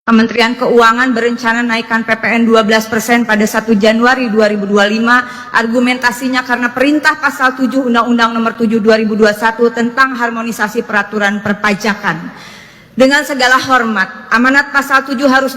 Kementerian Keuangan berencana naikkan PPN 12% pada 1 Januari 2025. Argumentasinya karena perintah pasal 7 Undang-Undang Nomor 7 2021 tentang harmonisasi peraturan perpajakan. Dengan segala hormat, amanat pasal 7 harus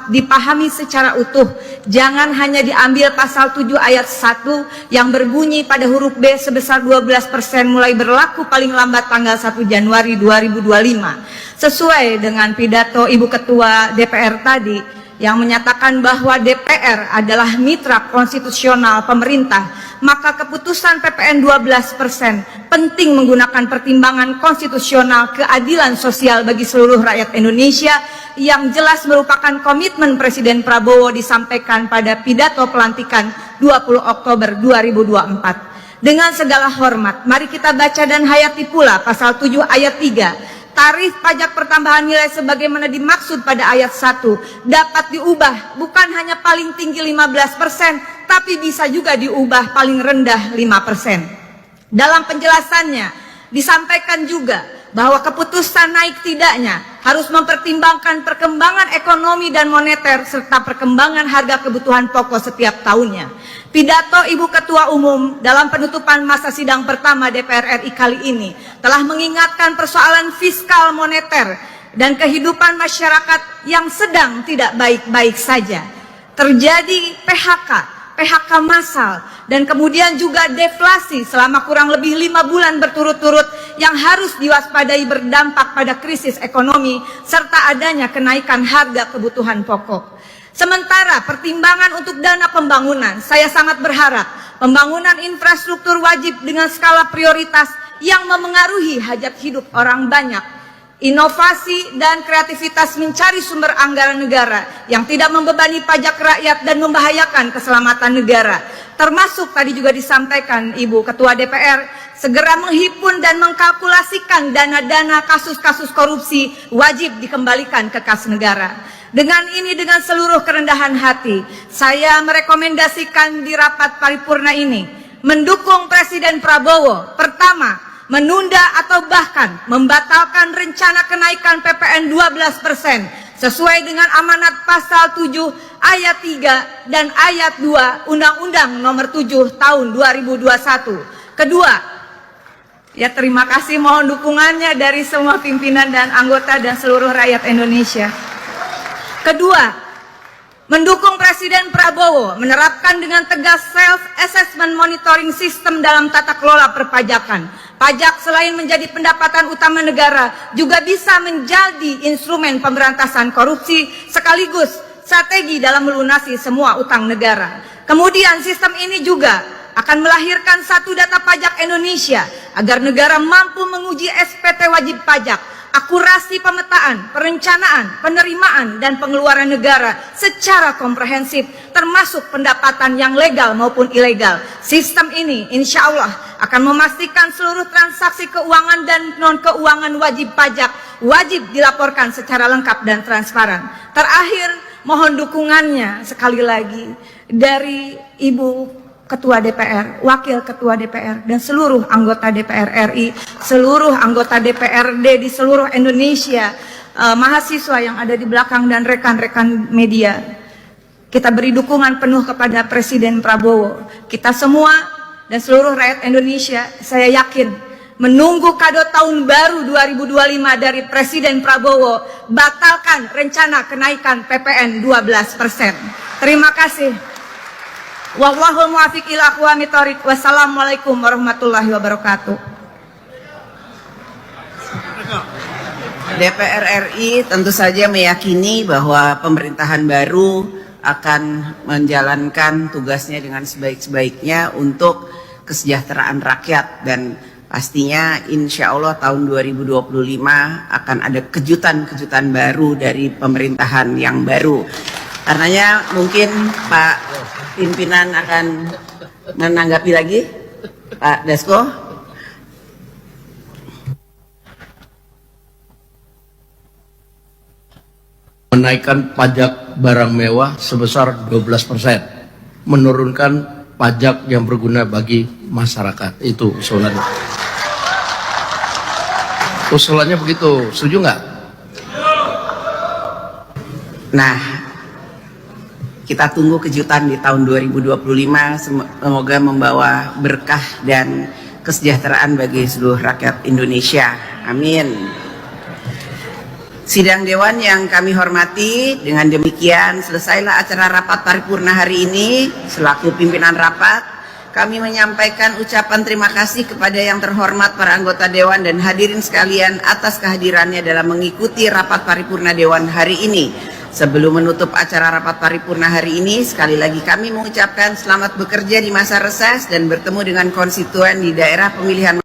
dipahami secara utuh. Jangan hanya diambil pasal 7 ayat 1 yang berbunyi pada huruf B sebesar 12% mulai berlaku paling lambat tanggal 1 Januari 2025. Sesuai dengan pidato Ibu Ketua DPR tadi yang menyatakan bahwa DPR adalah mitra konstitusional pemerintah, maka keputusan PPN 12% penting menggunakan pertimbangan konstitusional keadilan sosial bagi seluruh rakyat Indonesia yang jelas merupakan komitmen Presiden Prabowo disampaikan pada pidato pelantikan 20 Oktober 2024. Dengan segala hormat, mari kita baca dan hayati pula pasal 7 ayat 3. Tarif pajak pertambahan nilai sebagaimana dimaksud pada ayat 1 dapat diubah bukan hanya paling tinggi 15%, tapi bisa juga diubah paling rendah 5%. Dalam penjelasannya disampaikan juga bahwa keputusan naik tidaknya harus mempertimbangkan perkembangan ekonomi dan moneter serta perkembangan harga kebutuhan pokok setiap tahunnya. Pidato Ibu Ketua Umum dalam penutupan masa sidang pertama DPR RI kali ini telah mengingatkan persoalan fiskal moneter dan kehidupan masyarakat yang sedang tidak baik-baik saja. Terjadi PHK massal, dan kemudian juga deflasi selama kurang lebih 5 bulan berturut-turut yang harus diwaspadai berdampak pada krisis ekonomi serta adanya kenaikan harga kebutuhan pokok. Sementara pertimbangan untuk dana pembangunan, saya sangat berharap pembangunan infrastruktur wajib dengan skala prioritas yang memengaruhi hajat hidup orang banyak. Inovasi dan kreativitas mencari sumber anggaran negara yang tidak membebani pajak rakyat dan membahayakan keselamatan negara. Termasuk tadi juga disampaikan Ibu Ketua DPR, segera menghimpun dan mengkalkulasikan dana-dana kasus-kasus korupsi wajib dikembalikan ke kas negara. Dengan ini, dengan seluruh kerendahan hati, saya merekomendasikan di rapat paripurna ini mendukung Presiden Prabowo. Pertama, menunda atau bahkan membatalkan rencana kenaikan PPN 12% sesuai dengan amanat pasal 7 ayat 3 dan ayat 2 Undang-Undang Nomor 7 Tahun 2021. Kedua, ya terima kasih, mohon dukungannya dari semua pimpinan dan anggota dan seluruh rakyat Indonesia. Kedua, mendukung Presiden Prabowo menerapkan dengan tegas self-assessment monitoring system dalam tata kelola perpajakan. Pajak selain menjadi pendapatan utama negara juga bisa menjadi instrumen pemberantasan korupsi sekaligus strategi dalam melunasi semua utang negara. Kemudian sistem ini juga akan melahirkan satu data pajak Indonesia agar negara mampu menguji SPT wajib pajak, akurasi pemetaan, perencanaan, penerimaan, dan pengeluaran negara secara komprehensif, termasuk pendapatan yang legal maupun ilegal. Sistem ini insya Allah akan memastikan seluruh transaksi keuangan dan non-keuangan wajib pajak wajib dilaporkan secara lengkap dan transparan. Terakhir, mohon dukungannya sekali lagi dari Ibu Ketua DPR, Wakil Ketua DPR, dan seluruh anggota DPR RI, seluruh anggota DPRD di seluruh Indonesia, mahasiswa yang ada di belakang dan rekan-rekan media. Kita beri dukungan penuh kepada Presiden Prabowo. Kita semua dan seluruh rakyat Indonesia, saya yakin, menunggu kado tahun baru 2025 dari Presiden Prabowo, batalkan rencana kenaikan PPN 12%. Terima kasih. Wallahul muwaffiq ila aqwamit thoriq. Wassalamualaikum warahmatullahi wabarakatuh. DPR RI tentu saja meyakini bahwa pemerintahan baru akan menjalankan tugasnya dengan sebaik-baiknya untuk kesejahteraan rakyat, dan pastinya insya Allah tahun 2025 akan ada kejutan-kejutan baru dari pemerintahan yang baru. Karenanya mungkin Pak pimpinan akan menanggapi lagi, Pak Dasko. Menaikkan pajak barang mewah sebesar 12%, menurunkan pajak yang berguna bagi masyarakat. Itu usulannya. Usulannya begitu, setuju nggak? Nah, kita tunggu kejutan di tahun 2025, semoga membawa berkah dan kesejahteraan bagi seluruh rakyat Indonesia. Amin. Sidang Dewan yang kami hormati, dengan demikian selesailah acara rapat paripurna hari ini. Selaku pimpinan rapat, kami menyampaikan ucapan terima kasih kepada yang terhormat para anggota Dewan dan hadirin sekalian atas kehadirannya dalam mengikuti rapat paripurna Dewan hari ini. Sebelum menutup acara rapat paripurna hari ini, sekali lagi kami mengucapkan selamat bekerja di masa reses dan bertemu dengan konstituen di daerah pemilihan